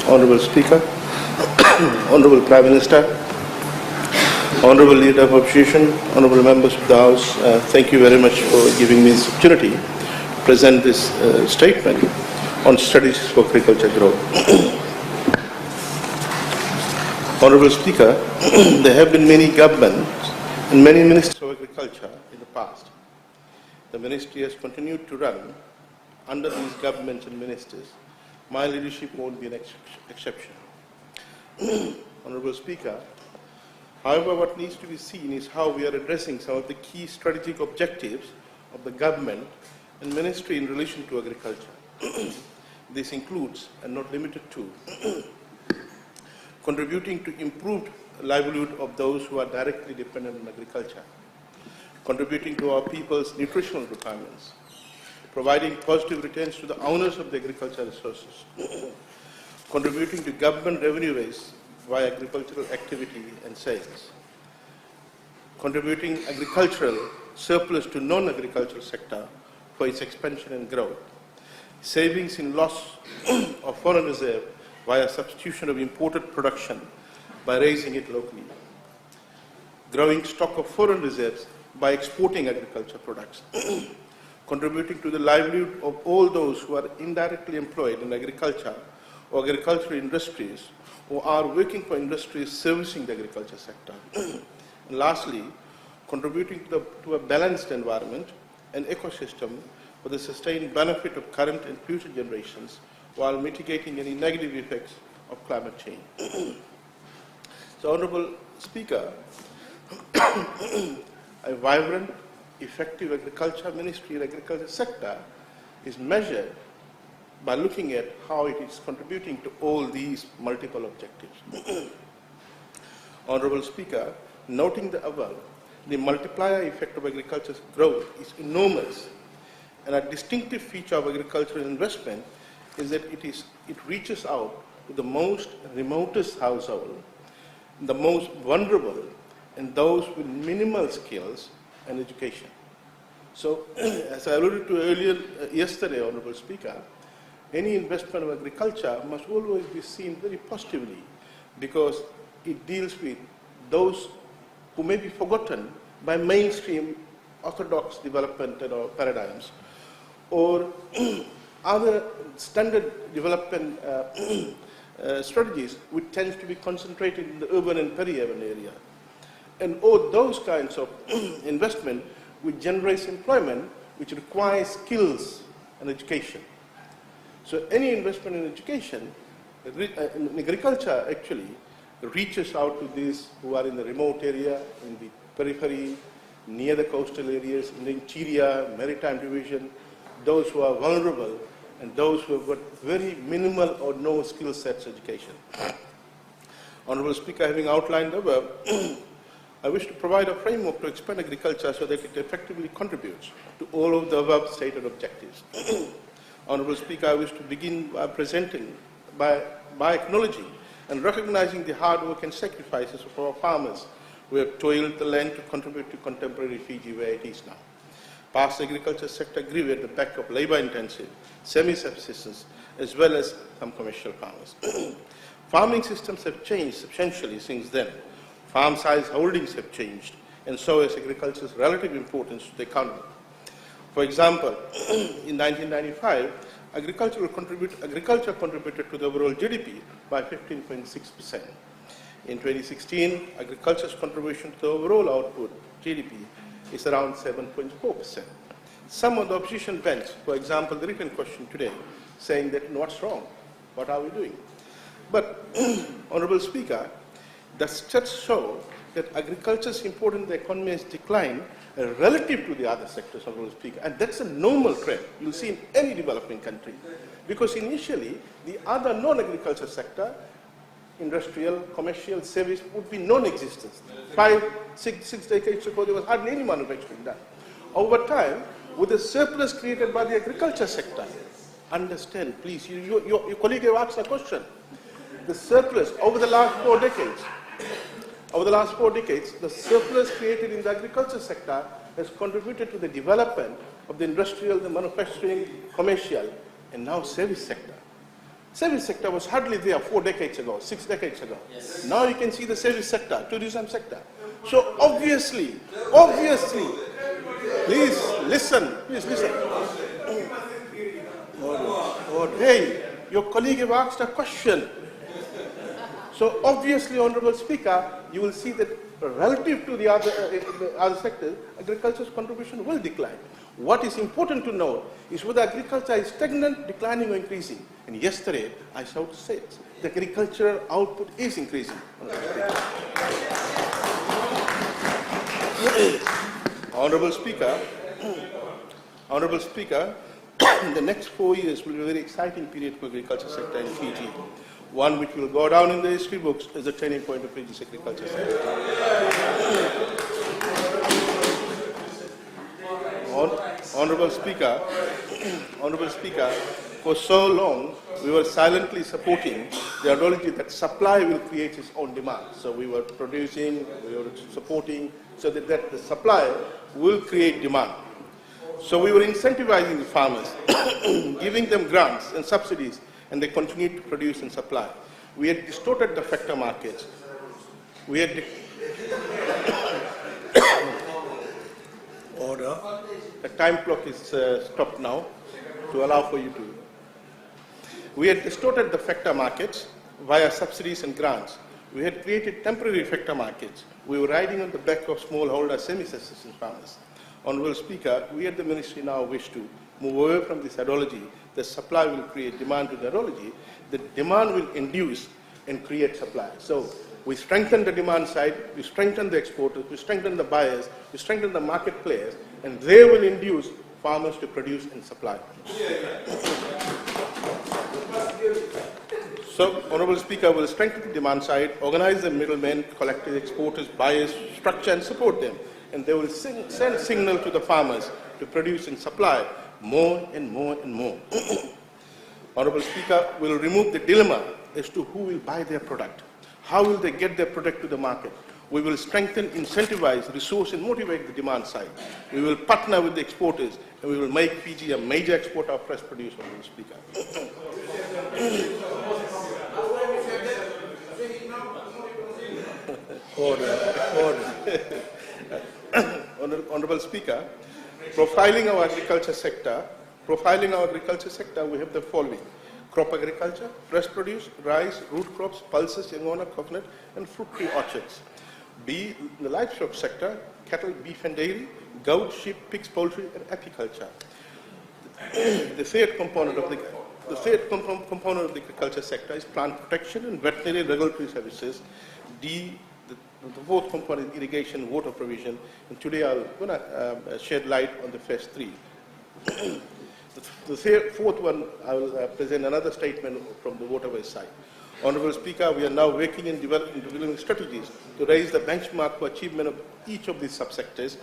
Honorable Speaker, Honorable Prime Minister, Honorable Leader of Opposition, Honorable Members of the House, thank you very much for giving me this opportunity to present this statement on strategies for agriculture growth. Honorable Speaker, there have been many governments and many ministers of agriculture in the past. The ministry has continued to run under these governments and ministers. My leadership won't be an exception. Honorable Speaker, however, what needs to be seen is how we are addressing some of the key strategic objectives of the government and ministry in relation to agriculture. This includes, and not limited to, contributing to improved livelihood of those who are directly dependent on agriculture, contributing to our people's nutritional requirements, providing positive returns to the owners of the agricultural resources, contributing to government revenue base via agricultural activity and sales, contributing agricultural surplus to non-agricultural sector for its expansion and growth, savings in loss of foreign reserve via substitution of imported production by raising it locally, growing stock of foreign reserves by exporting agriculture products, contributing to the livelihood of all those who are indirectly employed in agriculture or agricultural industries or are working for industries servicing the agriculture sector. And lastly, contributing to a balanced environment and ecosystem for the sustained benefit of current and future generations while mitigating any negative effects of climate change. So, Honorable Speaker, a vibrant, effective agriculture ministry and agriculture sector is measured by looking at how it is contributing to all these multiple objectives. Honorable Speaker, noting the above, the multiplier effect of agriculture's growth is enormous, and a distinctive feature of agricultural investment is that it reaches out to the most remotest household, the most vulnerable, and those with minimal skills and education. So, as I alluded to earlier yesterday, Honorable Speaker, any investment of agriculture must always be seen very positively because it deals with those who may be forgotten by mainstream orthodox development paradigms or other standard development strategies which tends to be concentrated in the urban and peri-urban area. And all those kinds of investment which generates employment, which requires skills and education. So any investment in education, in agriculture actually, reaches out to these who are in the remote area, in the periphery, near the coastal areas, in the interior, maritime division, those who are vulnerable, and those who have got very minimal or no skill sets education. Honorable Speaker, having outlined the above, I wish to provide a framework to expand agriculture so that it effectively contributes to all of the above stated objectives. Honorable Speaker, I wish to begin by acknowledging and recognizing the hard work and sacrifices of our farmers who have toiled the land to contribute to contemporary Fiji where it is now. Past agriculture sector grew at the back of labor-intensive, semi-subsistence, as well as some commercial farmers. Farming systems have changed substantially since then. Farm size holdings have changed, and so has agriculture's relative importance to the economy. For example, in 1995, agriculture contributed to the overall GDP by 15.6%. In 2016, agriculture's contribution to the overall output GDP is around 7.4%. Some of the opposition bent, for example, the written question today, saying that what's wrong? What are we doing? But, Honorable Speaker, the stats show that agriculture's importance in the economy has declined relative to the other sectors, Honorable Speaker, and that's a normal trend you'll see in any developing country. Because initially, the other non-agriculture sector, industrial, commercial, service, would be non-existent. 5-6 decades ago, there was hardly any manufacturing done. Over time, with the surplus created by the agriculture sector, understand, please, your colleague have asked a question. The surplus over the last 4 decades, the surplus created in the agriculture sector has contributed to the development of the industrial, the manufacturing, commercial, and now service sector. Service sector was hardly there 4 decades ago, 6 decades ago. Yes. Now you can see the service sector, tourism sector. So obviously, please listen. Hey, your colleague have asked a question. So obviously, Honorable Speaker, you will see that relative to the other sectors, agriculture's contribution will decline. What is important to note is whether agriculture is stagnant, declining or increasing. And yesterday, I shall say it, the agricultural output is increasing. Honorable Speaker, the next 4 years will be a very exciting period for the agriculture sector in Fiji. One which will go down in the history books as a turning point of Fiji's agriculture sector. Honorable Speaker, for so long we were silently supporting the ideology that supply will create its own demand. So we were producing, we were supporting, so that the supply will create demand. So we were incentivizing the farmers, giving them grants and subsidies, and they continued to produce and supply. We had distorted the factor markets. We had order. The time clock is stopped now to allow for you to. We had distorted the factor markets via subsidies and grants. We had created temporary factor markets. We were riding on the back of smallholder semi-subsistence farmers. Honorable Speaker, we at the Ministry now wish to move away from this ideology that supply will create demand to the ideology, that demand will induce and create supply. So we strengthen the demand side, we strengthen the exporters, we strengthen the buyers, we strengthen the market players, and they will induce farmers to produce and supply. So, Honorable Speaker, will strengthen the demand side, organize the middlemen, collectors, exporters, buyers, structure and support them, and they will send signal to the farmers to produce and supply more and more and more. Honorable Speaker, will remove the dilemma as to who will buy their product. How will they get their product to the market? We will strengthen, incentivize, resource and motivate the demand side. We will partner with the exporters and we will make Fiji a major exporter of fresh produce, Honorable Speaker. Honorable Speaker, profiling our agriculture sector, we have the following: crop agriculture, fresh produce, rice, root crops, pulses, yangona, coconut, and fruit tree orchards. B, the livestock sector, cattle, beef and dairy, goat, sheep, pigs, poultry, and apiculture. The third component of the agriculture sector is plant protection and veterinary regulatory services. D, the fourth component is irrigation, water provision, and today I'm going to shed light on the first three. The fourth one, I will present another statement from the Waterways side. Honorable Speaker, we are now working in developing strategies to raise the benchmark for achievement of each of these subsectors.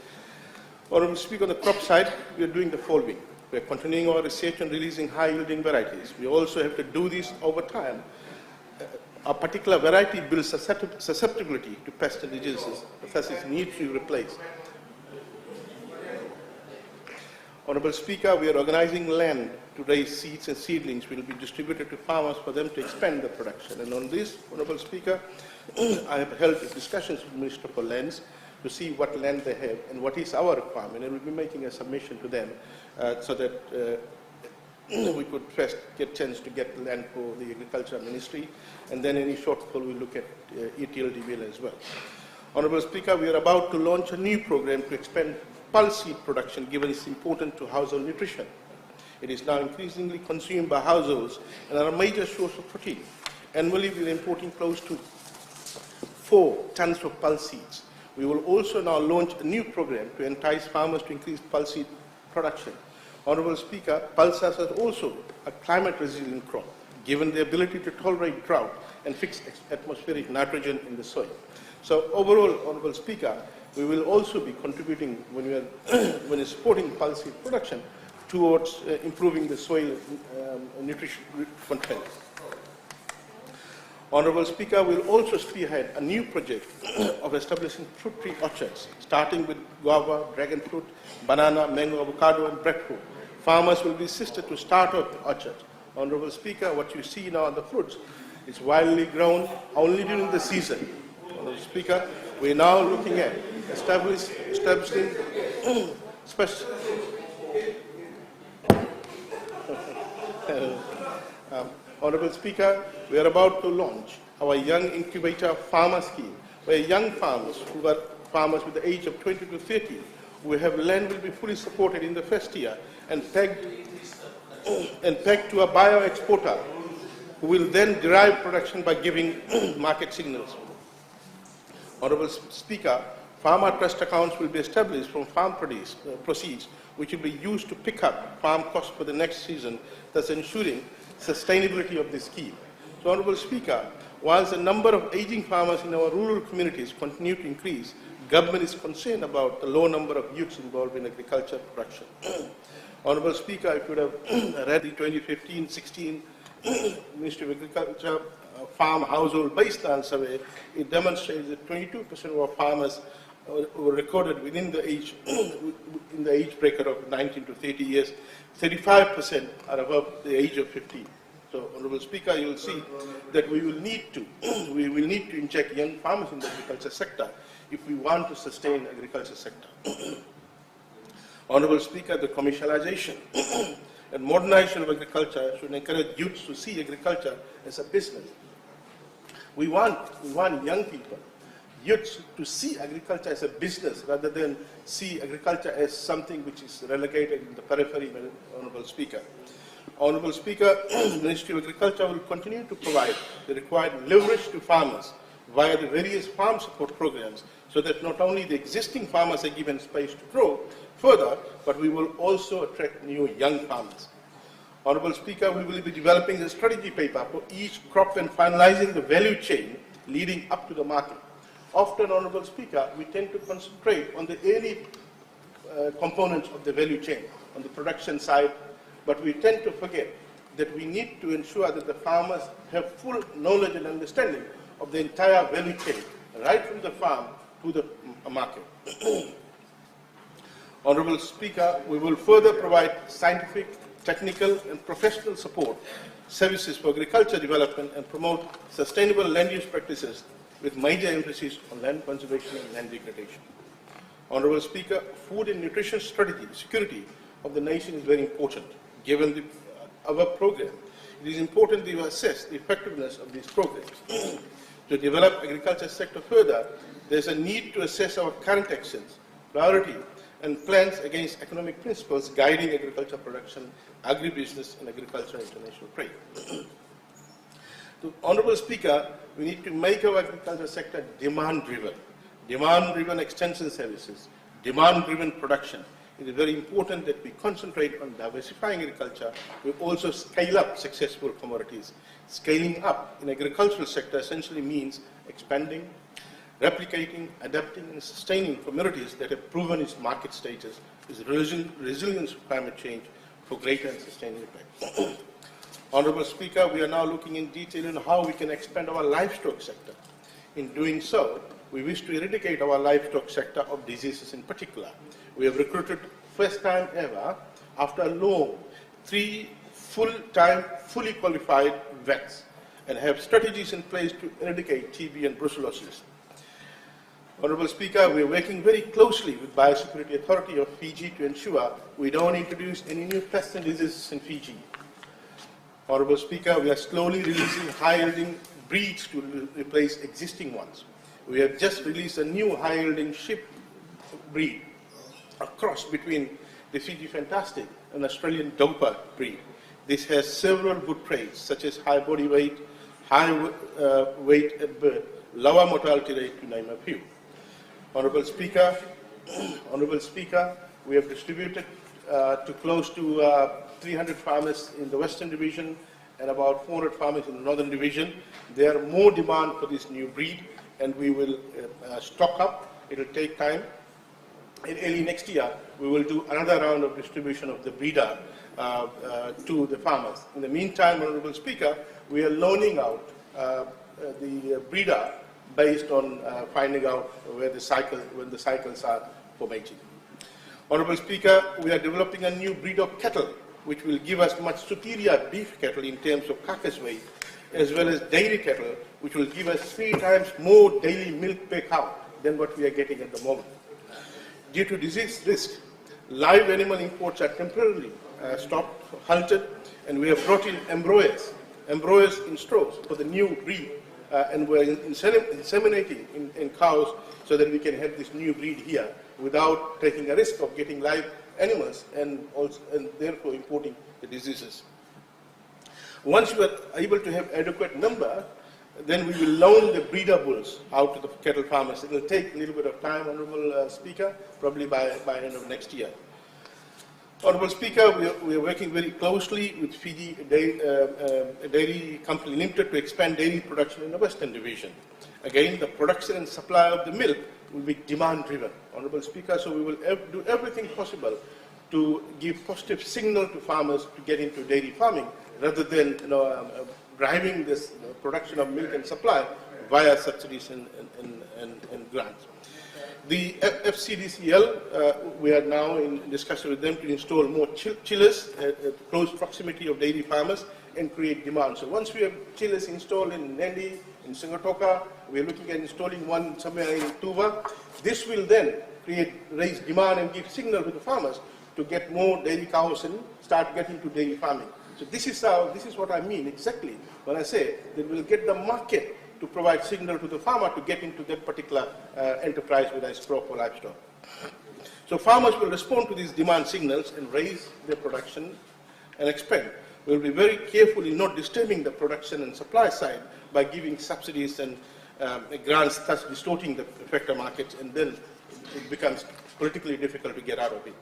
Honorable Speaker, on the crop side, we are doing the following. We are continuing our research on releasing high-yielding varieties. We also have to do this over time. A particular variety builds susceptibility to pests and diseases, thus it needs to be replaced. Honorable Speaker, we are organizing land to raise seeds and seedlings which will be distributed to farmers for them to expand their production. And on this, Honorable Speaker, I have held discussions with the Minister for Lands to see what land they have and what is our requirement, and we'll be making a submission to them so that we could first get chance to get land for the Agriculture Ministry, and then any shortfall we'll look at ETLD bill as well. Honorable Speaker, we are about to launch a new program to expand pulse seed production, given its importance to household nutrition. It is now increasingly consumed by households and are a major source of protein. Annually, we are importing close to 4 tons of pulse seeds. We will also now launch a new program to entice farmers to increase pulse seed production. Honorable Speaker, pulses are also a climate resilient crop, given the ability to tolerate drought and fix atmospheric nitrogen in the soil. So overall, Honorable Speaker, we will also be contributing when we are supporting pulse seed production towards improving the soil nutrition content. Honorable Speaker, we will also spearhead a new project of establishing fruit tree orchards, starting with guava, dragon fruit, banana, mango, avocado, and breadfruit. Farmers will be assisted to start up orchards. Honorable Speaker, what you see now on the fruits is widely grown only during the season. Honorable Speaker, we're now looking at establishing special Honorable Speaker, we are about to launch our Young Incubator Farmer Scheme, where young farmers who are farmers with the age of 20 to 30 who have land will be fully supported in the first year and pegged to a bio-exporter who will then derive production by giving market signals. Honorable Speaker, farmer trust accounts will be established from farm proceeds, which will be used to pick up farm costs for the next season, thus ensuring sustainability of the scheme. So, Honorable Speaker, whilst the number of aging farmers in our rural communities continue to increase, government is concerned about the low number of youths involved in agriculture production. Honorable Speaker, if you would have read the 2015-16 Ministry of Agriculture Farm Household Baseline Survey, it demonstrates that 22% of our farmers were recorded within the age bracket of 19 to 30 years. 35% are above the age of 15. So, Honorable Speaker, you will see that we will need to inject young farmers in the agriculture sector if we want to sustain the agriculture sector. Honorable Speaker, the commercialization and modernization of agriculture should encourage youths to see agriculture as a business. We want young people, youths, to see agriculture as a business rather than see agriculture as something which is relegated in the periphery, Honorable Speaker. Honorable Speaker, Ministry of Agriculture will continue to provide the required leverage to farmers via the various farm support programs so that not only the existing farmers are given space to grow further, but we will also attract new young farmers. Honorable Speaker, we will be developing a strategy paper for each crop and finalizing the value chain leading up to the market. Often, Honorable Speaker, we tend to concentrate on the early components of the value chain, on the production side, but we tend to forget that we need to ensure that the farmers have full knowledge and understanding of the entire value chain, right from the farm to the market. Honorable Speaker, we will further provide scientific, technical and professional support services for agriculture development and promote sustainable land use practices with major emphasis on land conservation and land degradation. Honorable Speaker, food and nutrition strategy, security of the nation is very important. Given our program, it is important to assess the effectiveness of these programs. To develop agriculture sector further, there is a need to assess our current actions, priority, and plans against economic principles guiding agriculture production, agribusiness, and agriculture international trade. To Honorable Speaker, we need to make our agriculture sector demand-driven extension services, demand-driven production. It is very important that we concentrate on diversifying agriculture. We also scale up successful commodities. Scaling up in agricultural sector essentially means expanding, replicating, adapting, and sustaining communities that have proven its market status, its resilience to climate change for greater and sustainable impact. Honorable Speaker, we are now looking in detail on how we can expand our livestock sector. In doing so, we wish to eradicate our livestock sector of diseases in particular. We have recruited, first time ever, after a long, 3 full-time, fully qualified vets, and have strategies in place to eradicate TB and brucellosis. Honorable Speaker, we are working very closely with Biosecurity Authority of Fiji to ensure we don't introduce any new pests and diseases in Fiji. Honorable Speaker, we are slowly releasing high-yielding breeds to replace existing ones. We have just released a new high-yielding sheep breed, a cross between the Fiji Fantastic and Australian Doper breed. This has several good traits, such as high body weight, high weight at birth, lower mortality rate, to name a few. Honorable Speaker, we have distributed to close to 300 farmers in the Western Division and about 400 farmers in the Northern Division. There are more demand for this new breed, and we will stock up. It will take time. In early next year, we will do another round of distribution of the breeder to the farmers. In the meantime, Honorable Speaker, we are loaning out the breeder based on finding out when the cycles are for mating. Honorable Speaker, we are developing a new breed of cattle which will give us much superior beef cattle in terms of carcass weight, as well as dairy cattle, which will give us 3 times more daily milk per cow than what we are getting at the moment. Due to disease risk, live animal imports are temporarily stopped, halted, and we have brought in embryos in straws for the new breed, and we're inseminating in cows so that we can have this new breed here without taking a risk of getting live animals and therefore importing the diseases. Once we are able to have adequate number, then we will loan the breeder bulls out to the cattle farmers. It will take a little bit of time, Honourable Speaker, probably by end of next year. Honourable Speaker, we are working very closely with Fiji Dairy Company Limited to expand dairy production in the Western Division. Again, the production and supply of the milk will be demand-driven, Honourable Speaker, so we will do everything possible to give positive signal to farmers to get into dairy farming rather than driving this production of milk and supply via subsidies and grants. The FCDCL, we are now in discussion with them to install more chillers at close proximity of dairy farmers and create demand. So once we have chillers installed in Nandi, in Singatoka, we are looking at installing one somewhere in Tuva. This will then raise demand and give signal to the farmers to get more dairy cows and start getting to dairy farming. So this is what I mean exactly when I say that we'll get the market to provide signal to the farmer to get into that particular enterprise with a crop or livestock. So farmers will respond to these demand signals and raise their production and expand. We'll be very careful in not disturbing the production and supply side by giving subsidies and grants, thus distorting the effector markets, and then it becomes politically difficult to get out of it.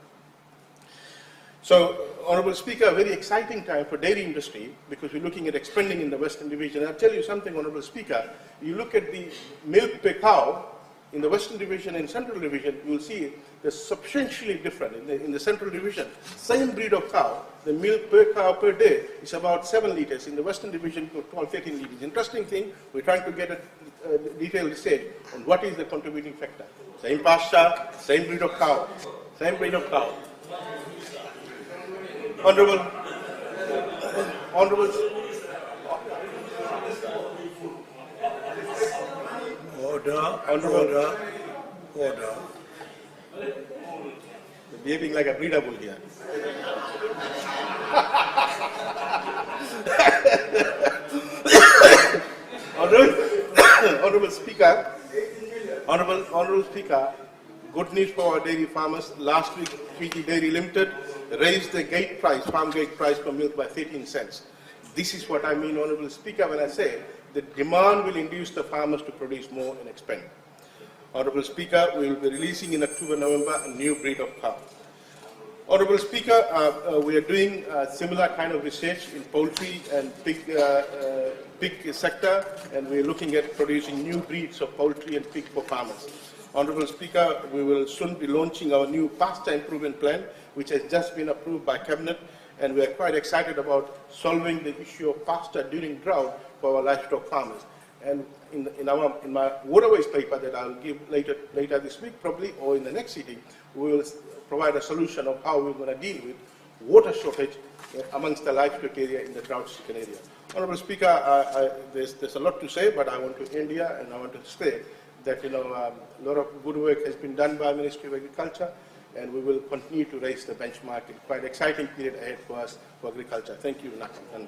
So, Honourable Speaker, a very exciting time for dairy industry because we're looking at expanding in the Western Division. I'll tell you something, Honourable Speaker, you look at the milk per cow in the Western Division and Central Division, you'll see they're substantially different. In the Central Division, same breed of cow, the milk per cow per day is about 7 litres. In the Western Division, 12, 13 litres. Interesting thing, we're trying to get a detailed research on what is the contributing factor. Same pasture, same breed of cow, same breed of cow. Honourable, Order. You're behaving like a breeder bull here. Honourable Speaker, Honourable Speaker, good news for our dairy farmers. Last week, Fiji Dairy Limited raised the farm gate price for milk by 13 cents. This is what I mean, Honourable Speaker, when I say the demand will induce the farmers to produce more and expand. Honourable Speaker, we will be releasing in October, November a new breed of cow. Honourable Speaker, we are doing similar kind of research in poultry and pig sector, and we are looking at producing new breeds of poultry and pig for farmers. Honourable Speaker, we will soon be launching our new pasture improvement plan, which has just been approved by Cabinet, and we are quite excited about solving the issue of pasture during drought for our livestock farmers. And in my Waterways paper that I will give later this week probably, or in the next sitting, we will provide a solution of how we're going to deal with water shortage amongst the livestock area in the drought-stricken area. Honourable Speaker, there's a lot to say, but I want to end here, and I want to say that a lot of good work has been done by Ministry of Agriculture, and we will continue to raise the benchmark. It's quite an exciting period ahead for us for agriculture. Thank you, Nakam.